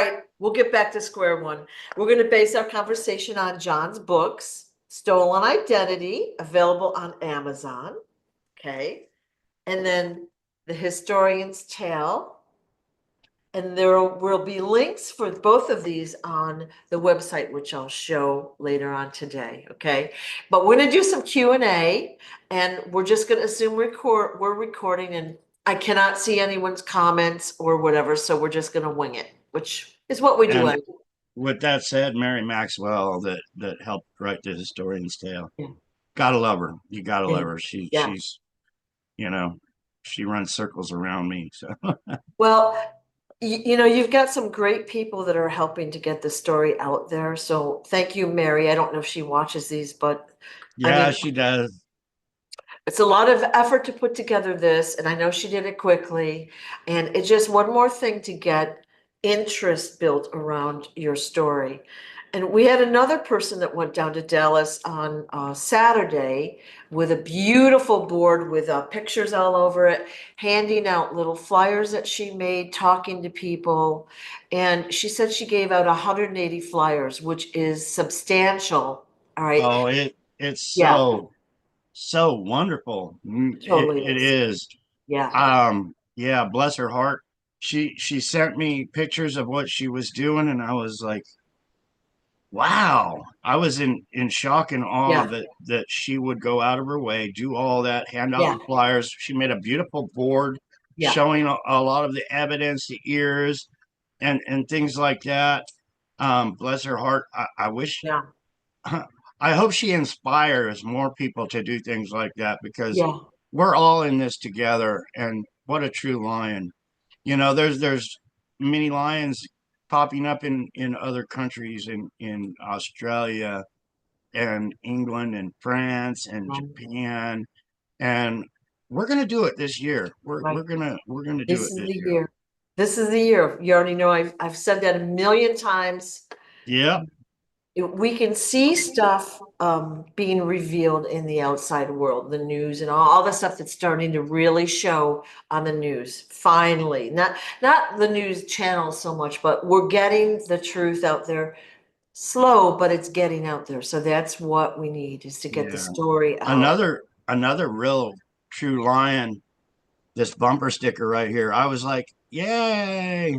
right, we'll get back to square one. We're going to base our conversation on John's books, Stolen Identity, available on Amazon. Okay. And then The Historian's Tale. And there will be links for both of these on the website, which I'll show later on today. Okay. But we're going to do some Q&A, and we're just going to assume we're recording, and I cannot see anyone's comments or whatever. So we're just going to wing it, which is what we do. And with that said, Mary Maxwell that helped write the historian's tale. Yeah. Gotta love her. You gotta Yeah. love her. Yeah. She's you know, she runs circles around me. So Well, you know, you've got some great people that are helping to get the story out there. So thank you, Mary. I don't know if she watches these, but I yeah, mean, she does. it's a lot of effort to put together this, and I know she did it quickly. And it's just one more thing to get interest built around your story. And we had another person that went down to Dallas on Saturday with a beautiful board with pictures all over it, handing out little flyers that she made, talking to people. And she said she gave out 180 flyers, which is substantial. All right. Oh, it's Yeah, so wonderful. totally It is. is. Yeah. Yeah, bless her heart. She sent me pictures of what she was doing, and I was like, wow. I was in shock and awe Yeah. that she would go out of her way, do all that, hand out Yeah. the flyers. She made a beautiful board Yeah. showing a lot of the evidence, the ears, and things like that. Bless her heart. I wish, Yeah. I hope she inspires more people to do things like that because Yeah. we're all in this together. And what a true lion. There's many lions popping up in other countries in Australia and England and France and Um, Japan, and we're gonna do it this year. We're right. we're gonna we're gonna do This it is this the year. year. This is the year. You already know I've said that a million times. Yep. We can see stuff being revealed in the outside world, the news and all the stuff that's starting to really show on the news. Finally, not the news channels so much, but we're getting the truth out there. Slow, but it's getting out there. So that's what we need, is to get the Yeah. story out. Another real true lion. This bumper sticker right here. I was like, yay!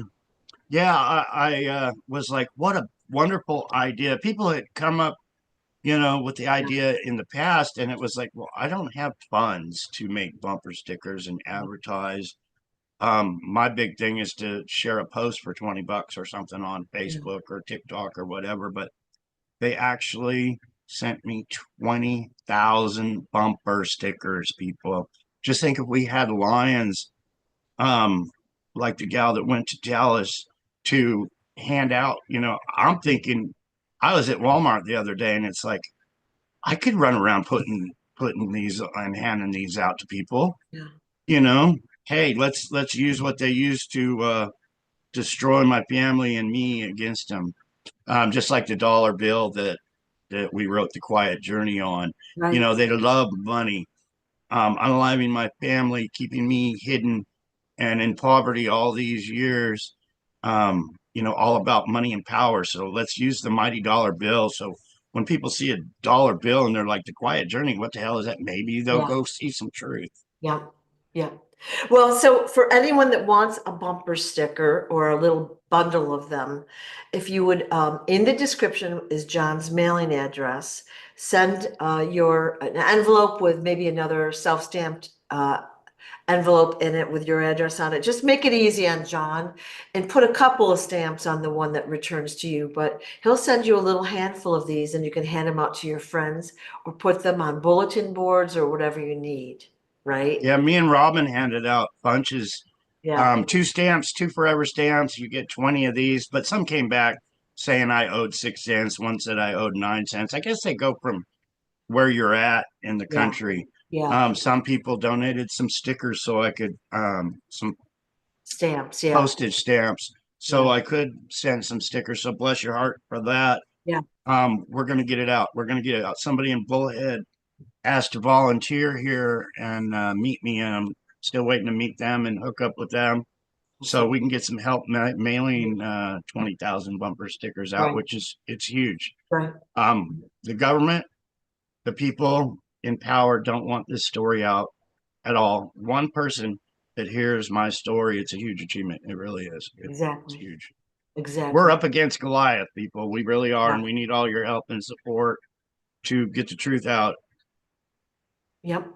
Yeah, I was like, what a wonderful idea. People had come up, with the Yeah. idea in the past, and it was like, well, I don't have funds to make bumper stickers and advertise. My big thing is to share a post for 20 bucks or something on Yeah. Facebook or TikTok or whatever, but they actually sent me 20,000 bumper stickers, people. Just think if we had lions, um, like the gal that went to Dallas to hand out, I'm thinking I was at Walmart the other day and it's like I could run around putting these and handing these out to people, Yeah. you know. Hey, let's use what they used to destroy my family and me against them. Just like the dollar bill that we wrote The Quiet Journey on. Right. They love money. Unaliving my family, keeping me hidden and in poverty all these years. All about money and power. So let's use the mighty dollar bill. So when people see a dollar bill and they're like, The Quiet Journey, what the hell is that? Maybe they'll Yeah. go see some truth. Yeah. Yeah. Well, so for anyone that wants a bumper sticker or a little bundle of them, if you would, in the description is John's mailing address. Send your an envelope with maybe another self-stamped envelope in it with your address on it. Just make it easy on John and put a couple of stamps on the one that returns to you. But he'll send you a little handful of these and you can hand them out to your friends or put them on bulletin boards or whatever you need, right? Yeah, me and Robin handed out bunches. Yeah. Two stamps, two forever stamps. You get 20 of these, but some came back saying I owed 6 cents. One said I owed 9 cents. I guess they go from where you're at in the Yeah. country. Yeah. Some people donated some stickers so I could, some Stamps. Yeah. postage stamps so Yeah. I could send some stickers. So bless your heart for that. Yeah. We're going to get it out. We're going to get it out. Somebody in Bullhead asked to volunteer here and meet me, and I'm still waiting to meet them and hook up with them. so we can get some help mailing 20,000 bumper stickers out, Right, which is it's huge. right. The government, the people in power don't want this story out at all. One person that hears my story, it's a huge achievement. It really is. It's Exactly. huge. We're Exactly. up against Goliath, people. We really are, Yeah. and we need all your help and support to get the truth out. Yep.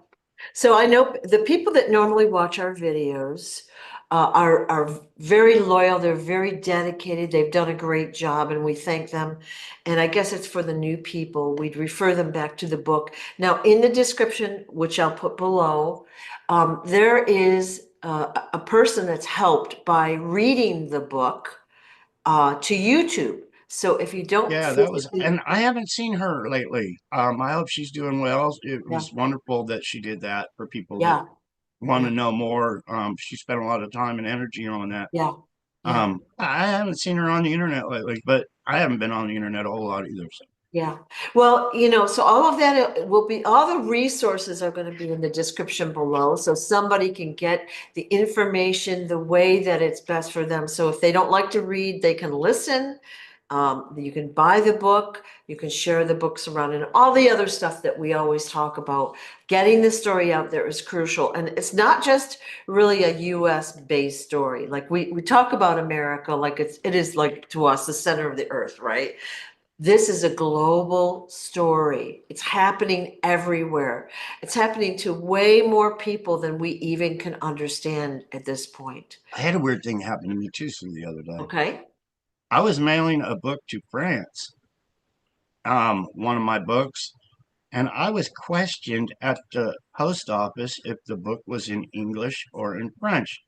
So I know the people that normally watch our videos are very loyal. They're very dedicated. They've done a great job, and we thank them. And I guess it's for the new people. We'd refer them back to the book. Now, in the description, which I'll put below, there is a person that's helped by reading the book to YouTube. So if you don't Yeah, that was, physically, and I haven't seen her lately. I hope she's doing well. It yeah, was wonderful that she did that for people that yeah, want to yeah, know more. She spent a lot of time and energy on that. yeah, yeah. I haven't seen her on the internet lately, but I haven't been on the internet a whole lot either. So Yeah. Well, so all of that will be, all the resources are going to be in the description below. So somebody can get the information the way that it's best for them. So if they don't like to read, they can listen. You can buy the book, you can share the books around, and all the other stuff that we always talk about. Getting the story out there is crucial. And it's not just really a US based story. Like we talk about America like it is like to us the center of the earth, right? This is a global story. It's happening everywhere. It's happening to way more people than we even can understand at this point. I had a weird thing happen to me too, Sue, the other day. Okay? I was mailing a book to France, one of my books, and I was questioned at the post office if the book was in English or in French.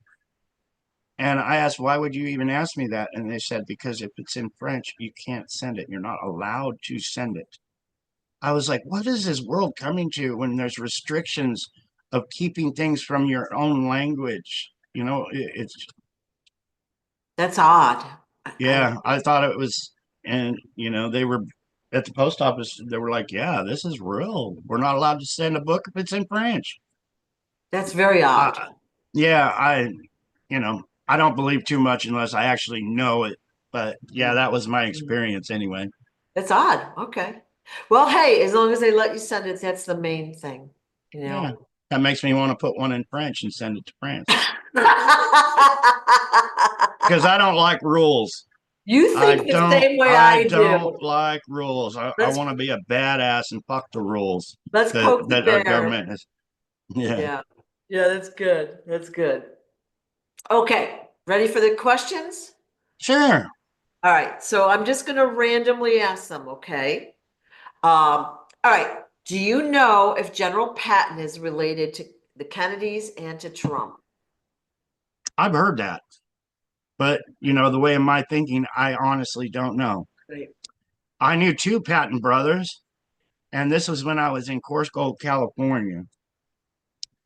And I asked, why would you even ask me that? And they said, because if it's in French, you can't send it. You're not allowed to send it. I was like, what is this world coming to when there's restrictions of keeping things from your own language? It's, That's odd. yeah, I thought it was, and, they were at the post office, they were like, yeah, this is real. We're not allowed to send a book if it's in French. That's very odd. Yeah, I don't believe too much unless I actually know it. But yeah, that was my Mm. experience anyway. That's odd. Okay. Well, hey, as long as they let you send it, that's the main thing, you Yeah, know. that makes me want to put one in French and send it to France because I don't like rules. You I think the don't. same way I I don't do. like rules. I Let's want to be a badass and fuck the rules let's that poke the our bear. government has. Yeah, Yeah. Yeah, that's good. That's good. Okay, ready for the questions? sure. All right, so I'm just going to randomly ask them, okay? All right, do you know if General Patton is related to the Kennedys and to Trump? I've heard that, but the way of my thinking, I honestly don't know. Right. I knew two Patton brothers, and this was when I was in Coarse Gold, California,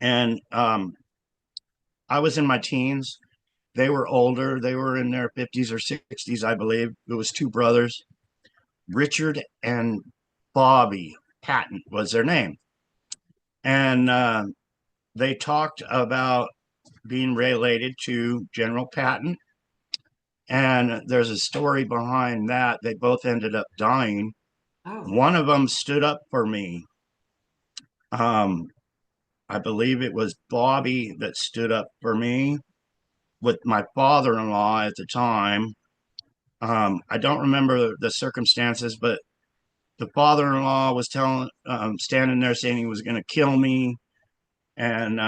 and I was in my teens. They were older. They were in their 50s or 60s, I believe. It was two brothers, Richard and Bobby Patton was their name. And they talked about being related to General Patton. And there's a story behind that. They both ended up dying. Oh, One of them stood up for me. Um, I believe it was Bobby that stood up for me with my father-in-law at the time. I don't remember the circumstances, but the father-in-law was standing there saying he was going to kill me, and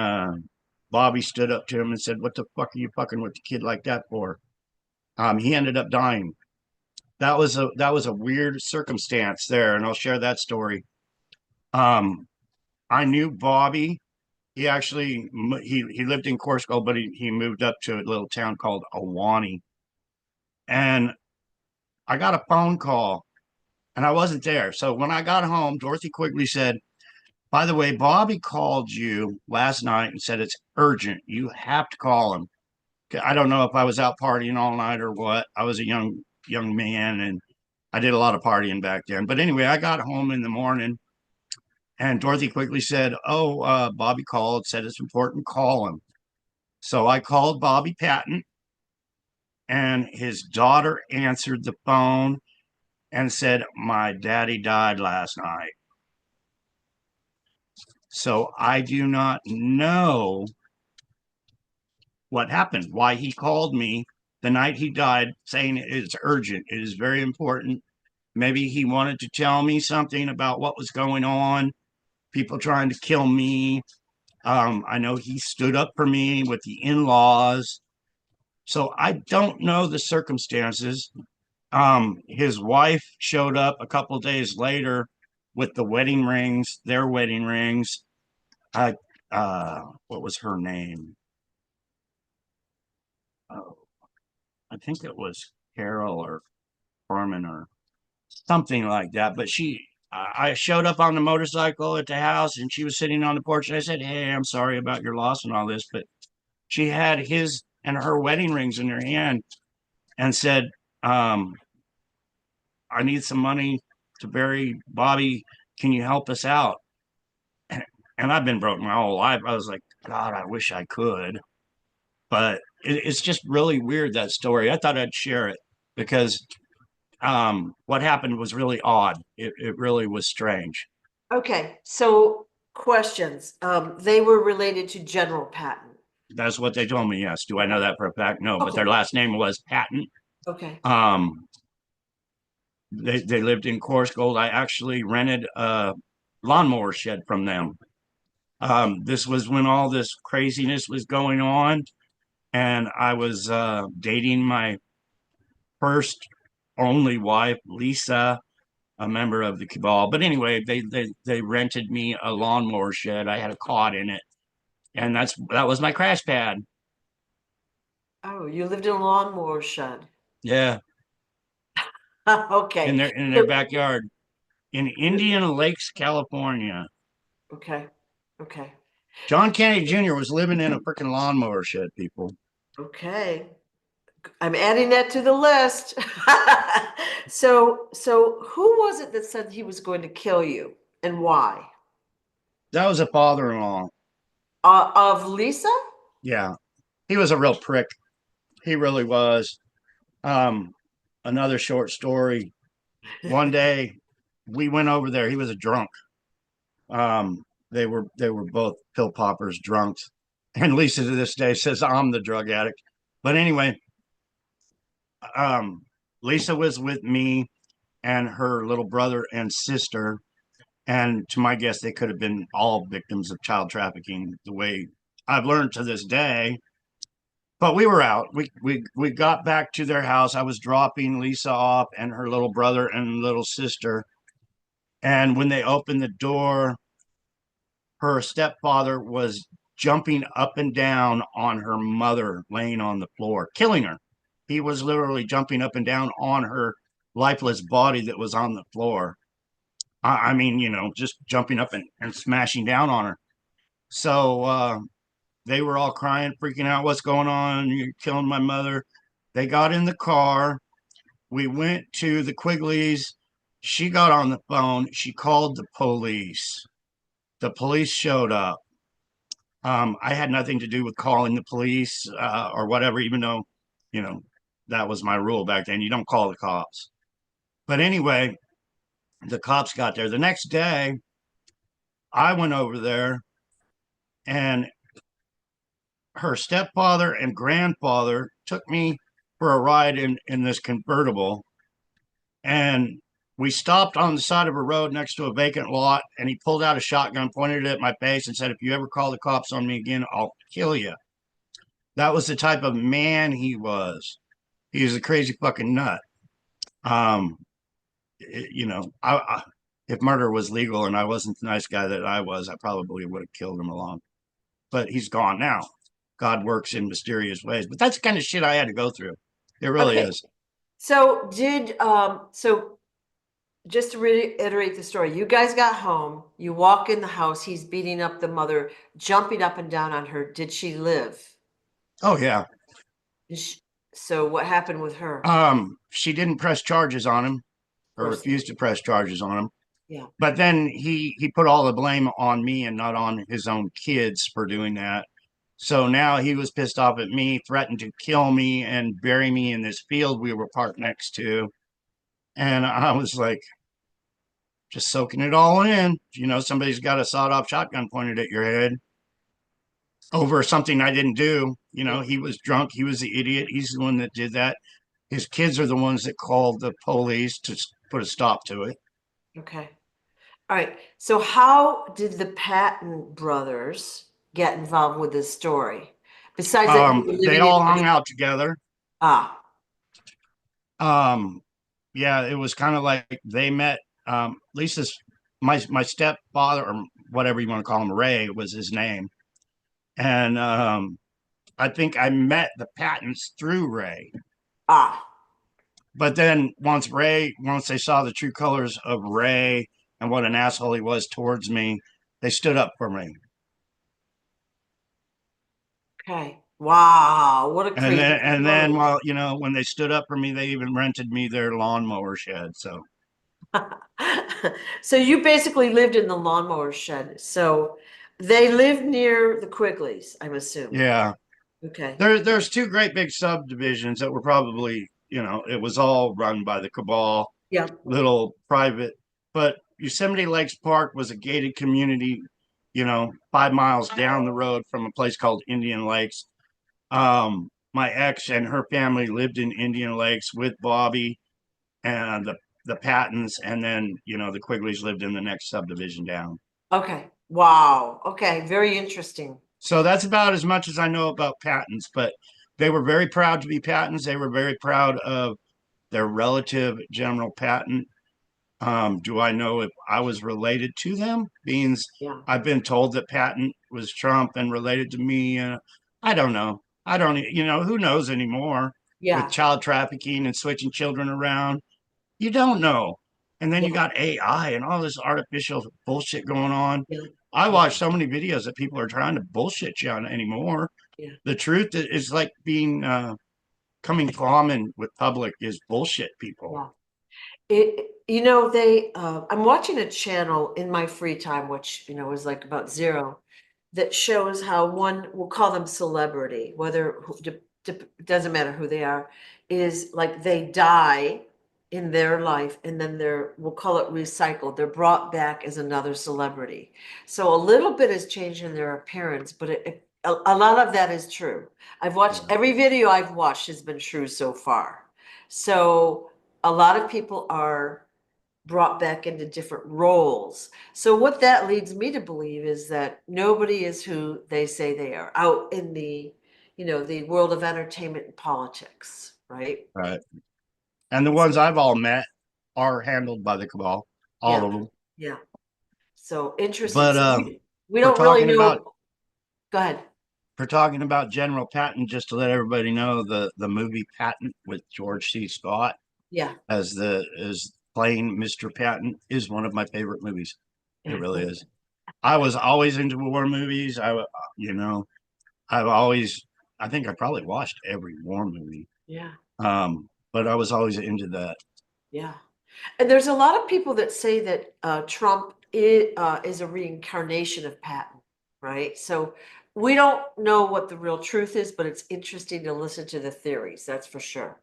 Bobby stood up to him and said, "What the fuck are you fucking with the kid like that for?" He ended up dying. That was a weird circumstance there, and I'll share that story. Um, I knew Bobby. He actually he lived in Corsica, but he moved up to a little town called Awani, and I got a phone call and I wasn't there. So when I got home, Dorothy Quigley said, by the way, Bobby called you last night and said it's urgent. You have to call him. I don't know if I was out partying all night or what. I was a young man and I did a lot of partying back then. But anyway, I got home in the morning and Dorothy Quigley said, "Oh, Bobby called, said it's important, call him." So I called Bobby Patton and his daughter answered the phone and said, "My daddy died last night." So I do not know what happened, why he called me the night he died saying it's urgent. It is very important. Maybe he wanted to tell me something about what was going on, people trying to kill me. I know he stood up for me with the in-laws. So I don't know the circumstances. His wife showed up a couple days later with the wedding rings, their wedding rings. I what was her name? Oh, I think it was Carol or Carmen or something like that. But I showed up on the motorcycle at the house and she was sitting on the porch. And I said, "Hey, I'm sorry about your loss and all this." But she had his and her wedding rings in her hand and said, um, "I need some money to bury Bobby. Can you help us out?" And I've been broke my whole life. I was like, God, I wish I could. But it's just really weird, that story. I thought I'd share it because what happened was really odd. It really was strange. Okay, so questions. They were related to General Patton. That's what they told me. Yes. Do I know that for a fact? No, but Okay, their last name was Patton. okay. Um, they lived in Coarse Gold. I actually rented a lawnmower shed from them. This was when all this craziness was going on, and I was dating my first only wife, Lisa, a member of the cabal. But anyway, they rented me a lawnmower shed. I had a cot in it, and that was my crash pad. Oh, you lived in a lawnmower shed. Yeah, Okay. in their So- backyard in Indian Lakes, California. Okay. Okay. John Kennedy Jr. was living in a freaking lawnmower shed, people. Okay. I'm adding that to the list. So who was it that said he was going to kill you and why? That was a father-in-law. Of Lisa? Yeah, he was a real prick. He really was. Um, Another short story. One day we went over there. He was a drunk. They were both pill poppers, drunks. And Lisa to this day says I'm the drug addict. But anyway, um, Lisa was with me and her little brother and sister. And to my guess, they could have been all victims of child trafficking, the way I've learned to this day. But we were out. We got back to their house. I was dropping Lisa off and her little brother and little sister. And when they opened the door, her stepfather was jumping up and down on her mother laying on the floor, killing her. He was literally jumping up and down on her lifeless body that was on the floor. I mean, just jumping up and smashing down on her. So they were all crying, freaking out. What's going on? You're killing my mother. They got in the car. We went to the Quigleys. She got on the phone. She called the police. The police showed up. I had nothing to do with calling the police or whatever, even though, you know, that was my rule back then. You don't call the cops. But anyway, the cops got there. The next day, I went over there and her stepfather and grandfather took me for a ride in this convertible. And we stopped on the side of a road next to a vacant lot. And he pulled out a shotgun, pointed it at my face, and said, "If you ever call the cops on me again, I'll kill you." That was the type of man he was. He was a crazy fucking nut. Um, if murder was legal and I wasn't the nice guy that I was, I probably would have killed him along. But he's gone now. God works in mysterious ways. But that's the kind of shit I had to go through. It really Okay. is. So just to reiterate the story, you guys got home, you walk in the house, he's beating up the mother, jumping up and down on her. Did she live? Oh yeah. So what happened with her? She didn't press charges on him Of or course, refused to press charges on him. yeah. But then he put all the blame on me and not on his own kids for doing that. So now he was pissed off at me, threatened to kill me and bury me in this field we were parked next to. And I was like, just soaking it all in. You know, somebody's got a sawed off shotgun pointed at your head over something I didn't do. You know, Yeah. he was drunk. He was the idiot. He's the one that did that. His kids are the ones that called the police to put a stop to it. Okay. All right. So how did the Patton brothers get involved with this story? Besides that you were They living all in hung out together. ah, Um, yeah, it was kind of like they met. Lisa's my stepfather or whatever you want to call him, Ray was his name, and I think I met the Pattons through Ray. ah, But then once they saw the true colors of Ray and what an asshole he was towards me, they stood up for me. okay. Wow, what a crazy And then story. while you know when they stood up for me, they even rented me their lawnmower shed. So So you basically lived in the lawnmower shed. So they lived near the Quigleys, I'm assuming. yeah, Okay. there's two great big subdivisions that were probably it was all run by the cabal, Yeah. little private. But Yosemite Lakes Park was a gated community, 5 miles down the road from a place called Indian Lakes. My ex and her family lived in Indian Lakes with Bobby and the Pattons, and then the Quigleys lived in the next subdivision down. Okay. Wow. Okay. Very interesting. So that's about as much as I know about Pattons, but they were very proud to be Pattons. They were very proud of their relative, General Patton. Do I know if I was related to them? Being Yeah. I've been told that Patton was Trump and related to me. I don't know. I don't, who knows anymore with Yeah. child trafficking and switching children around. You don't know. And then you Yeah. got AI and all this artificial bullshit going on. Yeah. I Yeah. watch so many videos that people are trying to bullshit you on anymore. Yeah. The truth is like being coming common with public is bullshit, people. Yeah. I'm watching a channel in my free time, which, is like about zero, that shows how one, we'll call them celebrity, doesn't matter who they are, is like they die in their life and then we'll call it recycled. They're brought back as another celebrity. So a little bit has changed in their appearance, but a lot of that is true. Yeah. Every video I've watched has been true so far. So a lot of people are brought back into different roles. So what that leads me to believe is that nobody is who they say they are out in the world of entertainment and politics, right? Right. And the ones I've all met are handled by the cabal, all Yeah, of them. yeah. So interesting. But So we for don't really talking about know. Go ahead. for talking about General Patton, just to let everybody know, the movie Patton with George C. Scott Yeah. as playing Mr. Patton is one of my favorite movies. It Yeah. really is. I was always into war movies. You know, I've always, I think I probably watched every war movie. Yeah. But I was always into that. Yeah. And there's a lot of people that say that Trump is a reincarnation of Patton, right? So we don't know what the real truth is, but it's interesting to listen to the theories. That's for sure.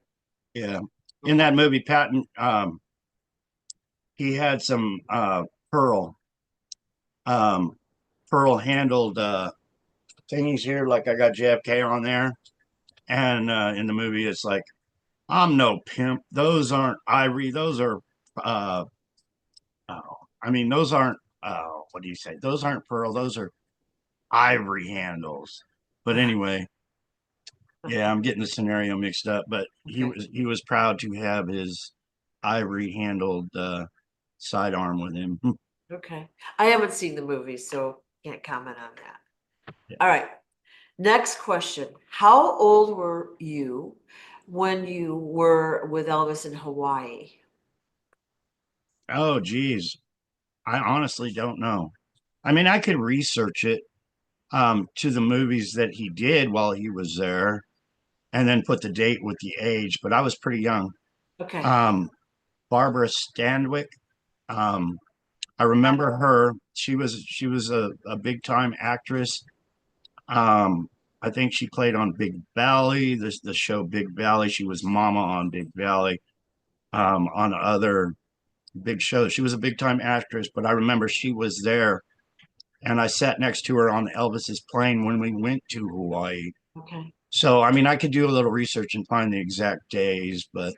Yeah. In Okay. that movie, Patton, he had some pearl, um, pearl handled thingies here. Like I got JFK on there. And in the movie, it's like, I'm no pimp. Those aren't ivory. Those are, uh, I mean, those aren't, what do you say? Those aren't pearl. Those are ivory handles. But anyway, yeah, I'm getting the scenario mixed up. But Okay. he was proud to have his ivory handled sidearm with him. Okay. I haven't seen the movie, so can't comment on that. All right. Next question. How old were you when you were with Elvis in Hawaii? Oh, geez. I honestly don't know. I mean, I could research it to the movies that he did while he was there and then put the date with the age, but I was pretty young. Okay. Um, Barbara Stanwick, um, I remember her. She was a big time actress. Um, I think she played on Big Valley, the show Big Valley. She was Mama on Big Valley, on other big shows. She was a big time actress, but I remember she was there, and I sat next to her on Elvis's plane when we went to Hawaii. Okay. So, I mean, I could do a little research and find the exact days, but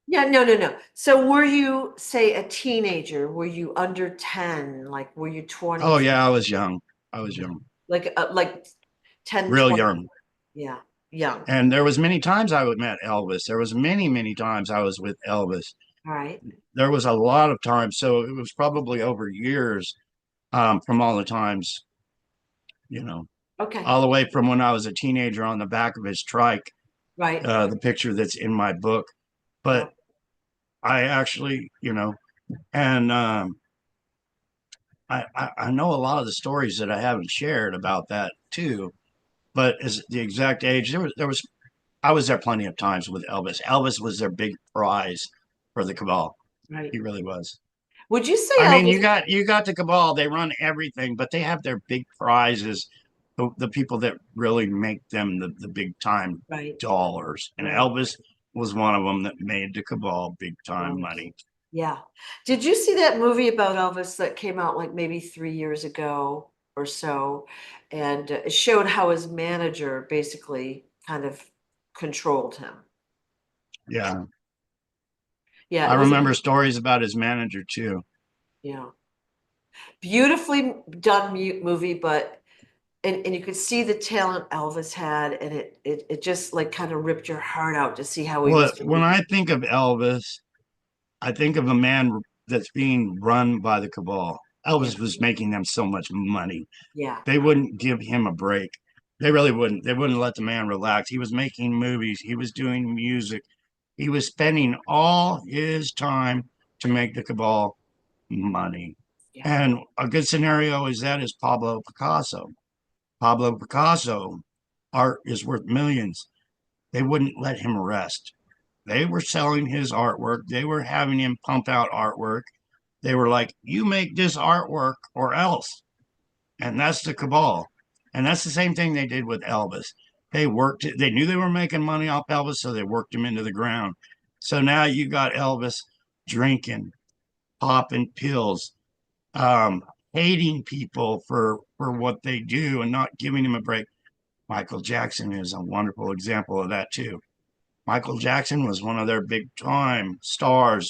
Yeah, no, no, no. So were you, say, a teenager? Were you under 10? Like, were you 20? oh yeah, I was young. I was young, Like 10, real 20? young. Yeah, young. And there was many times I would met Elvis. There was many, many times I was with Elvis. All right. There was a lot of times, so it was probably over years, from all the times, you know, Okay. all the way from when I was a teenager on the back of his trike, Right. the picture that's in my book. Yeah. But I actually, and I know a lot of the stories that I haven't shared about that too. But as the exact age, there was I was there plenty of times with Elvis. Elvis was their big prize for the cabal. Right. He really was. Would you say I mean, Elvis? you got the cabal. They run everything, but they have their big prizes. The people that really make them the big time Right. dollars, and Right. Elvis was one of them that made the cabal big time Right. money. Yeah. Did you see that movie about Elvis that came out like maybe 3 years ago or so? And it showed how his manager basically kind of controlled him. Yeah, Yeah, I it was a, remember stories about his manager too. yeah, beautifully done movie, but and you could see the talent Elvis had, and it just like kind of ripped your heart out to see how he Well, was when treated. I think of Elvis, I think of a man that's being run by the cabal. Yeah, Elvis was making them so much money. yeah, They wouldn't give him a break. They really wouldn't. They wouldn't let the man relax. He was making movies, he was doing music, he was spending all his time to make the cabal money. yeah, And a good scenario is that is Pablo Picasso. Pablo Picasso art is worth millions. They wouldn't let him rest. They were selling his artwork. They were having him pump out artwork. They were like, you make this artwork or else. And that's the cabal. And that's the same thing they did with Elvis. They worked, they knew they were making money off Elvis, so they worked him into the ground. So now you got Elvis drinking, popping pills, um, hating people for what they do and not giving him a break. Michael Jackson is a wonderful example of that too. Michael Jackson was one of their big time stars.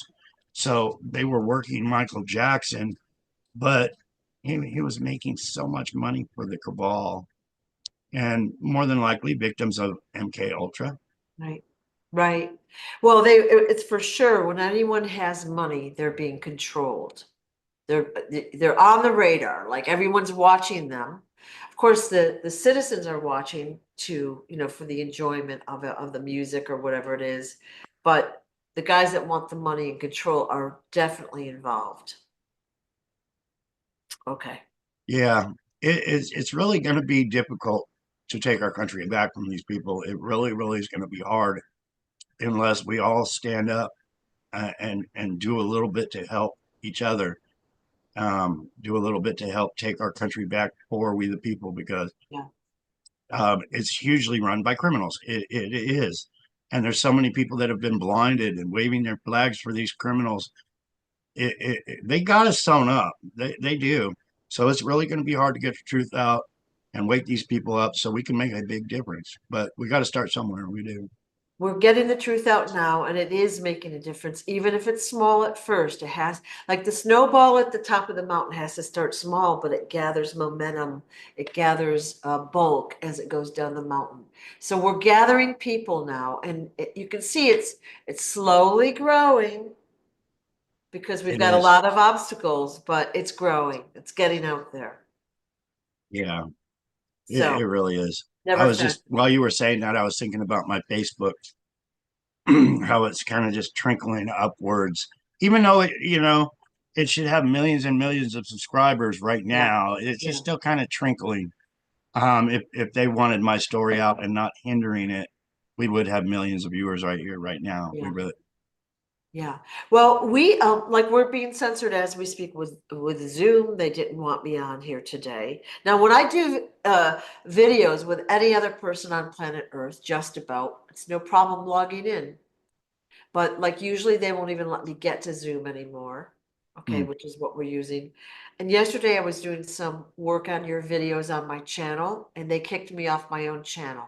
So they were working Michael Jackson, but he was making so much money for the cabal and more than likely victims of MK Ultra. right, right. Well, it's for sure when anyone has money, they're being controlled. They're they're on the radar, like everyone's watching them. Of course, the citizens are watching too, for the enjoyment of the music or whatever it is. But the guys that want the money and control are definitely involved. Okay. Yeah, it's really going to be difficult to take our country back from these people. It really, really is going to be hard unless we all stand up, and do a little bit to help each other, do a little bit to help take our country back for we the people, because Yeah. it's hugely run by criminals. It is. And there's so many people that have been blinded and waving their flags for these criminals. They got us sewn up. They do. So it's really going to be hard to get the truth out and wake these people up so we can make a big difference. But we got to start somewhere. We do. We're getting the truth out now, and it is making a difference, even if it's small at first. It has, like the snowball at the top of the mountain has to start small, but it gathers momentum. It gathers bulk as it goes down the mountain. So we're gathering people now, and you can see it's slowly growing because we've It got a is. lot of obstacles, but it's growing. It's getting out there. Yeah, it So really is. I never was fast. just, while you were saying that, I was thinking about my Facebook, how it's kind of just trickling upwards, even though it should have millions and millions of subscribers right Yeah, now. It's just yeah, still kind of trickling. If they wanted my story out and not hindering it, we would have millions of viewers right here, right now. We yeah. really, Yeah. Well, we like we're being censored as we speak with Zoom. They didn't want me on here today. Now, when I do videos with any other person on planet Earth, just about, it's no problem logging in. But like usually they won't even let me get to Zoom anymore. Okay, Hmm. which is what we're using. And yesterday I was doing some work on your videos on my channel and they kicked me off my own channel.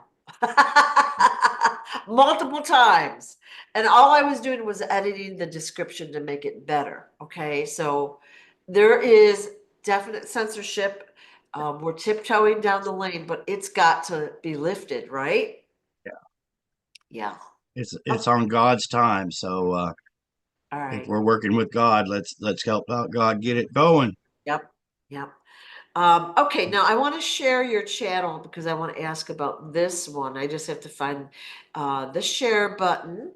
Multiple times. And all I was doing was editing the description to make it better. Okay, so there is definite censorship. We're tiptoeing down the lane, but it's got to be lifted, right? Yeah, Yeah. it's Oh, on God's time. So all if right. we're working with God, let's help out God get it going. Yep. Yep. Okay, now I want to share your channel because I want to ask about this one. I just have to find the share button.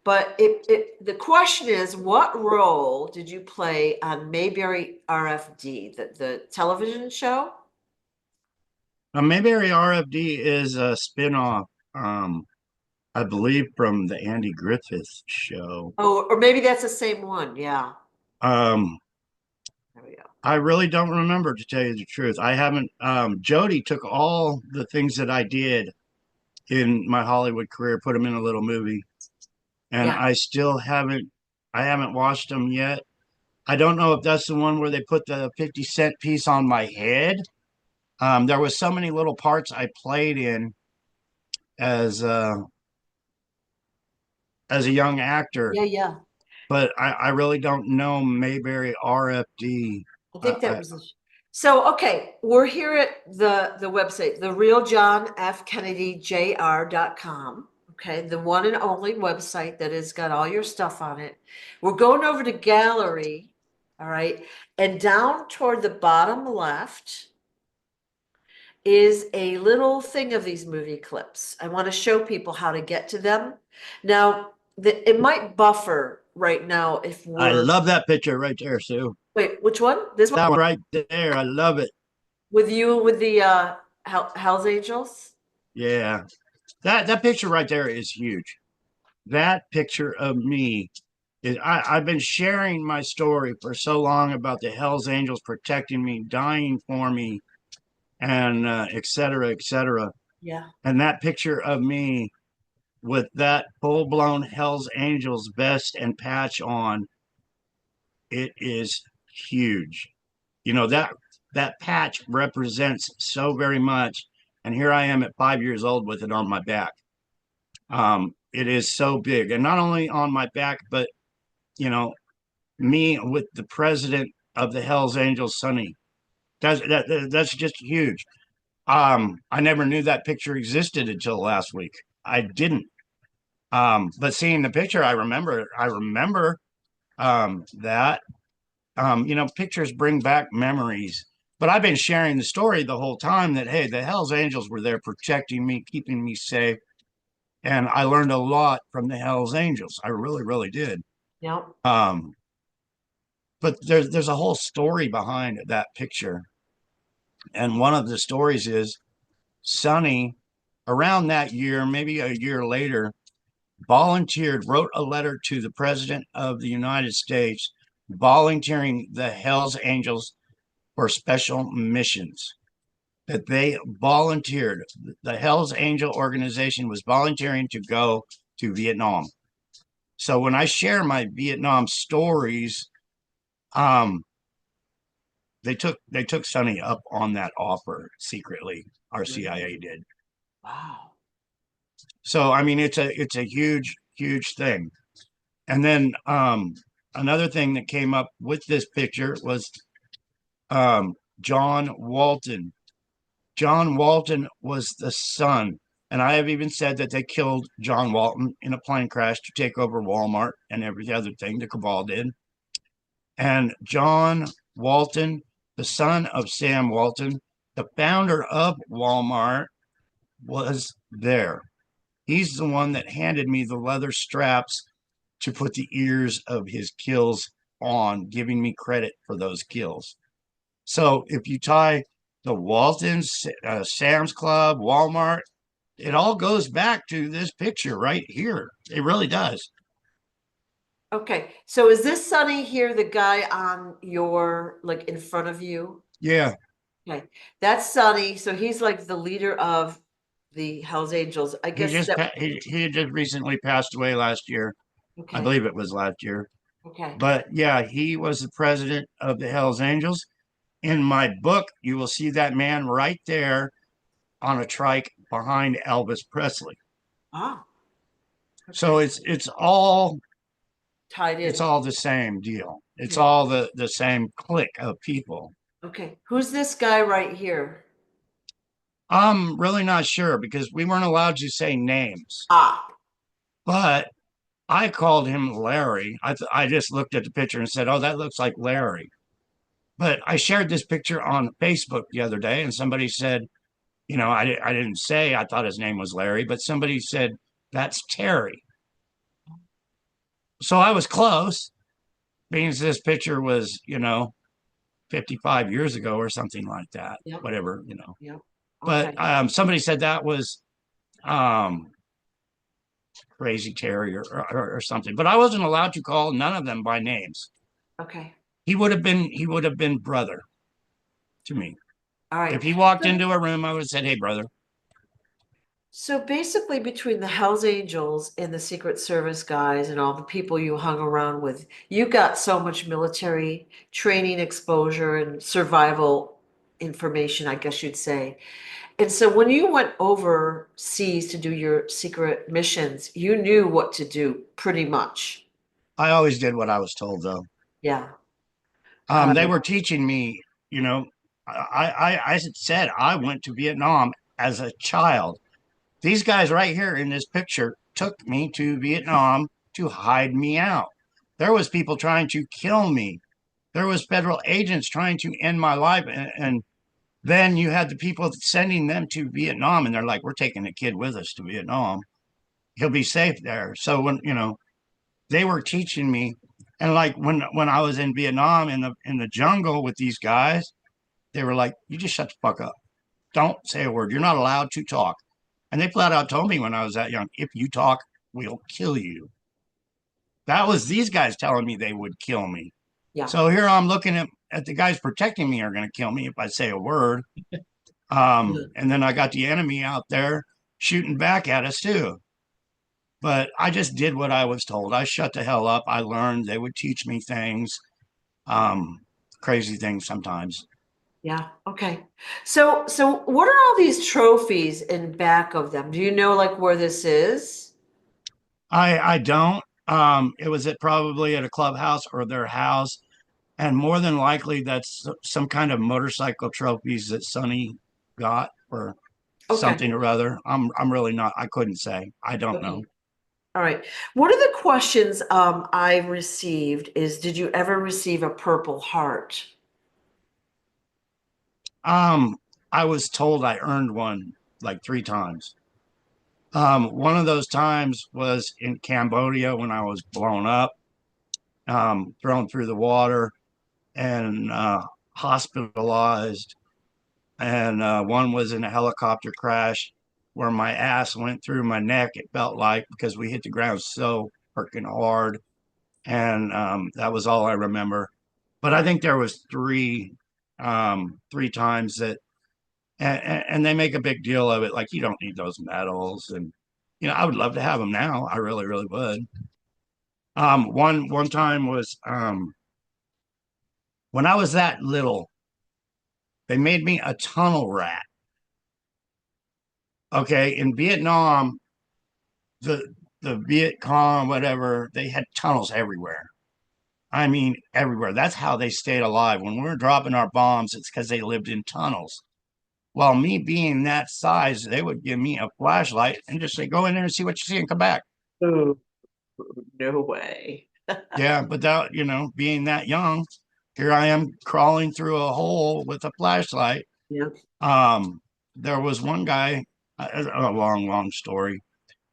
But the question is, what role did you play on Mayberry RFD, the television show? Mayberry RFD is a spinoff, I believe, from the Andy Griffith show. Oh, or maybe that's the same one. Yeah. Um, There we go. I really don't remember, to tell you the truth. I haven't. Jody took all the things that I did in my Hollywood career, put them in a little movie, and Yeah. I still haven't. I haven't watched them yet. I don't know if that's the one where they put the 50 cent piece on my head. There was so many little parts I played in as uh, as a young actor, Yeah, yeah. but I really don't know Mayberry RFD. I think that was so okay. We're here at the website, the real John F. Kennedy Jr.com. Okay, the one and only website that has got all your stuff on it. We're going over to gallery, all right, and down toward the bottom left is a little thing of these movie clips. I want to show people how to get to them. Now, it might buffer right now if I we're love that picture right there, Sue. wait, which one? This one? That one right there, I love it. With you with the Hell's Angels? Yeah, that picture right there is huge. That picture of me is I've been sharing my story for so long about the Hells Angels protecting me, dying for me, and et cetera, et cetera. Yeah. And that picture of me with that full blown Hells Angels vest and patch on, it is huge. You know, that patch represents so very much. And here I am at 5 years old with it on my back. It is so big. And not only on my back, but you know, me with the president of the Hells Angels, Sonny. That's just huge. I never knew that picture existed until last week. I didn't. But seeing the picture, I remember that. Pictures bring back memories. But I've been sharing the story the whole time that hey, the Hells Angels were there protecting me, keeping me safe, and I learned a lot from the Hells Angels. I really, really did. Yep. Um, but there's a whole story behind that picture, and one of the stories is Sonny, around that year, maybe a year later, volunteered, wrote a letter to the President of the United States, volunteering the Hells Angels for special missions. That they volunteered, the Hells Angel organization was volunteering to go to Vietnam. So when I share my Vietnam stories, um, they took Sonny up on that offer secretly. Our CIA Really? did. Wow. So I mean, it's a huge huge thing. And then another thing that came up with this picture was John Walton. John Walton was the son, and I have even said that they killed John Walton in a plane crash to take over Walmart and every other thing the cabal did. And John Walton, the son of Sam Walton, the founder of Walmart, was there. He's the one that handed me the leather straps to put the ears of his kills on, giving me credit for those kills. So if you tie the Waltons, Sam's Club, Walmart, it all goes back to this picture right here. It really does. Okay, so is this Sonny here, the guy on your, like in front of you? Yeah, Okay, that's Sonny. So he's like the leader of the Hells Angels. I guess that, he just recently passed away last year. I okay, believe it was last year. okay. But yeah, he was the president of the Hells Angels. In my book, you will see that man right there on a trike behind Elvis Presley. Ah, So okay. Tied it's in. all the same deal. It's Okay, all the same clique of people. okay. Who's this guy right here? I'm really not sure because we weren't allowed to say names, Ah, but I called him Larry. I just looked at the picture and said, "Oh, that looks like Larry." But I shared this picture on Facebook the other day, and somebody said, I didn't say I thought his name was Larry, but somebody said that's Terry. So I was close, being as this picture was, 55 years ago or something like that, yep, whatever. yep. But Okay, somebody said that was um, Crazy Terry or something. But I wasn't allowed to call none of them by names. okay. He would have been brother to me. All right. If he walked So, into a room, I would have said, "Hey, brother." so basically, between the Hells Angels and the Secret Service guys and all the people you hung around with, you got so much military training exposure and survival information, I guess you'd say. And so when you went overseas to do your secret missions, you knew what to do pretty much. I always did what I was told, though. Yeah. They Um, were teaching me, I said I went to Vietnam as a child. These guys right here in this picture took me to Vietnam to hide me out. There was people trying to kill me. There was federal agents trying to end my life, and then you had the people sending them to Vietnam, and they're like, "We're taking a kid with us to Vietnam. He'll be safe there." So when they were teaching me, and like when I was in Vietnam in the jungle with these guys, they were like, "You just shut the fuck up. Don't say a word. You're not allowed to talk." And they flat out told me when I was that young, "If you talk, we'll kill you." That was these guys telling me they would kill me. yeah. So here I'm looking at the guys protecting me are going to kill me if I say a word. Yeah. And then I got the enemy out there shooting back at us too. But I just did what I was told. I shut the hell up. I learned they would teach me things, um, crazy things sometimes. Yeah. Okay. So what are all these trophies in back of them? Do you know like where this is? I don't. It was probably at a clubhouse or their house, and more than likely that's some kind of motorcycle trophies that Sonny got or Okay. something or other. I'm really not. I couldn't say. I don't know. Okay. All right. One of the questions I received is, did you ever receive a Purple Heart? Um, I was told I earned one like 3 times. One of those times was in Cambodia when I was blown up, thrown through the water, and hospitalized. And one was in a helicopter crash where my ass went through my neck. It felt like because we hit the ground so freaking hard, and that was all I remember. But I think there was three times that, and they make a big deal of it. Like you don't need those medals, and I would love to have them now. I really, really would. One time was when I was that little. They made me a tunnel rat. Okay, in Vietnam, the Viet Cong, whatever, they had tunnels everywhere. I mean, everywhere. That's how they stayed alive. When we were dropping our bombs, it's because they lived in tunnels. Well, me being that size, they would give me a flashlight and just say, "Go in there and see what you see and come back." Oh, no way. Yeah, but that, being that young, here I am crawling through a hole with a flashlight. Yeah. Um, there was one guy, a long, long story.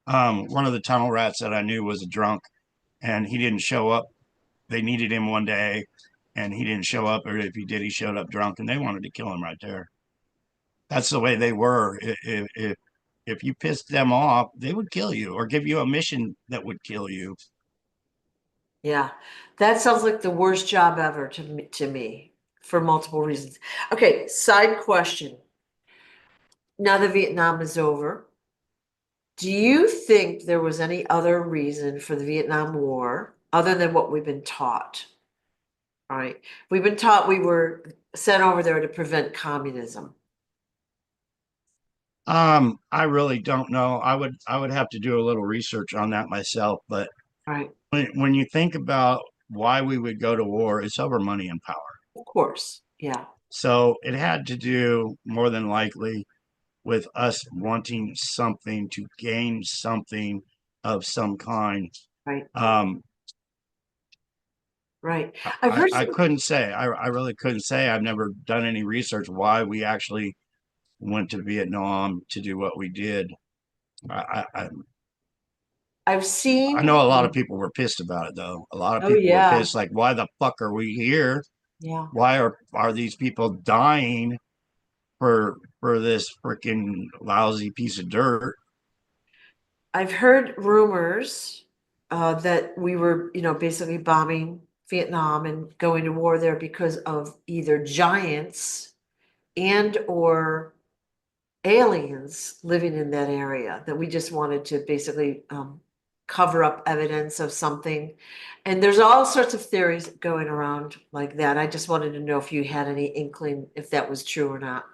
One of the tunnel rats that I knew was a drunk and he didn't show up. They needed him one day and he didn't show up, or if he did, he showed up drunk and they wanted to kill him right there. That's the way they were. If you pissed them off, they would kill you or give you a mission that would kill you. Yeah, that sounds like the worst job ever to me for multiple reasons. Okay, side question. Now that Vietnam is over, do you think there was any other reason for the Vietnam War other than what we've been taught? All right, we've been taught we were sent over there to prevent communism. I really don't know. I would have to do a little research on that myself, but All right, when you think about why we would go to war, it's over money and power. of course. Yeah, So it had to do more than likely with us wanting something to gain something of some kind. right, Um, right. I've heard I some, couldn't say. I really couldn't say. I've never done any research why we actually went to Vietnam to do what we did. I I've I seen, know a lot of people were pissed about it though. A lot of oh people were yeah, pissed, like, why the fuck are we here? yeah. Why are these people dying for this freaking lousy piece of dirt? I've heard rumors that we were, basically bombing Vietnam and going to war there because of either giants and or aliens living in that area, that we just wanted to basically cover up evidence of something. And there's all sorts of theories going around like that. I just wanted to know if you had any inkling if that was true or not.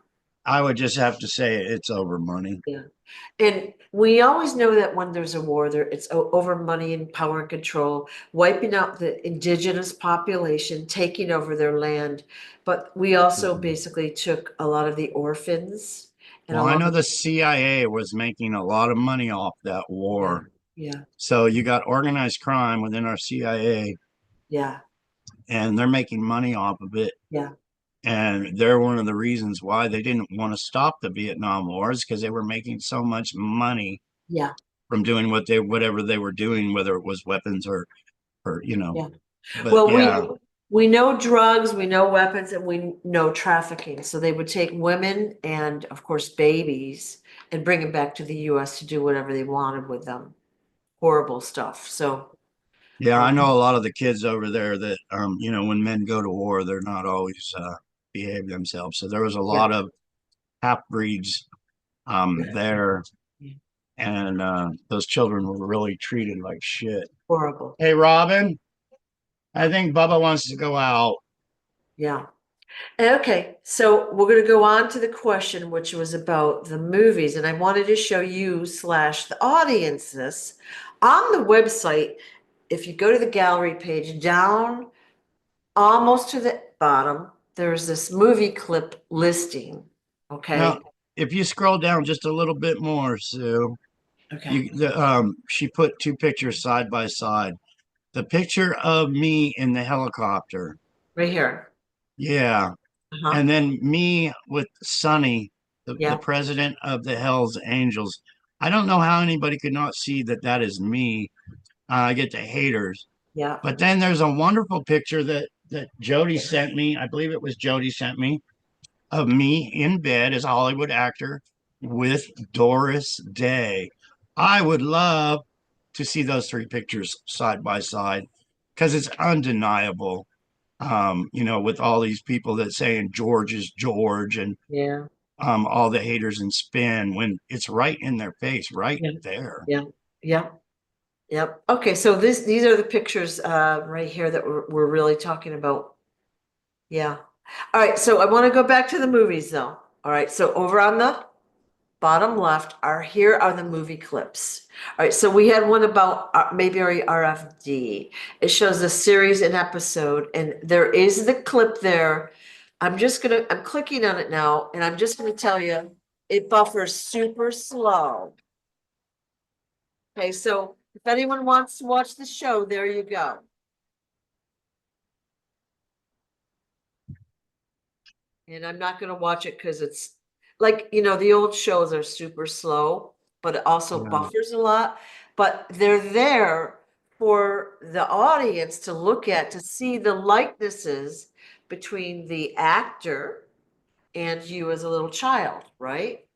I would just have to say it's over money. Yeah. And we always know that when there's a war, it's over money and power and control, wiping out the indigenous population, taking over their land. But we also basically took a lot of the orphans and a Well, I lot know of, the CIA was making a lot of money off that yeah, war. yeah, So you got organized crime within our CIA, yeah, and they're making money off of it. yeah, And they're one of the reasons why they didn't want to stop the Vietnam Wars because they were making so much money yeah, from doing whatever they were doing, whether it was weapons or. yeah. But Well, yeah, we know drugs, we know weapons, and we know trafficking. So they would take women and, of course, babies and bring them back to the US to do whatever they wanted with them. Horrible stuff. So, yeah, I um, know a lot of the kids over there that when men go to war, they're not always behave themselves. So there was a yeah, lot of half breeds there, yeah, and those children were really treated like shit. horrible. Hey, Robin, I think Bubba wants to go out. Yeah. Okay, so we're going to go on to the question, which was about the movies, and I wanted to show you slash the audience this on the website. If you go to the gallery page down almost to the bottom, there's this movie clip listing. Now, Okay. if you scroll down just a little bit more, Sue, Okay. she put two pictures side by side. The picture of me in the helicopter, Right here. yeah, Uh-huh. and then me with Sonny, the Yeah. president of the Hells Angels. I don't know how anybody could not see that that is me. I get the haters, Yeah. but then there's a wonderful picture that Jody sent me. I believe it was Jody sent me of me in bed as a Hollywood actor with Doris Day. I would love to see those three pictures side by side because it's undeniable. With all these people that saying George is George and Yeah. all the haters and spin when it's right in their face, right Yeah. there. Yeah. Yeah. Yep. Okay, so these are the pictures right here that we're really talking about. Yeah. All right, so I want to go back to the movies though. All right, so over on the bottom left here are the movie clips. All right, so we had one about Mayberry RFD. It shows the series and episode, and there is the clip there. I'm clicking on it now, and I'm just gonna tell you, it buffers super slow. Okay, so if anyone wants to watch the show, there you go. And I'm not gonna watch it because it's like, the old shows are super slow, but it also Yeah. buffers a lot. But they're there for the audience to look at, to see the likenesses between the actor and you as a little child, right?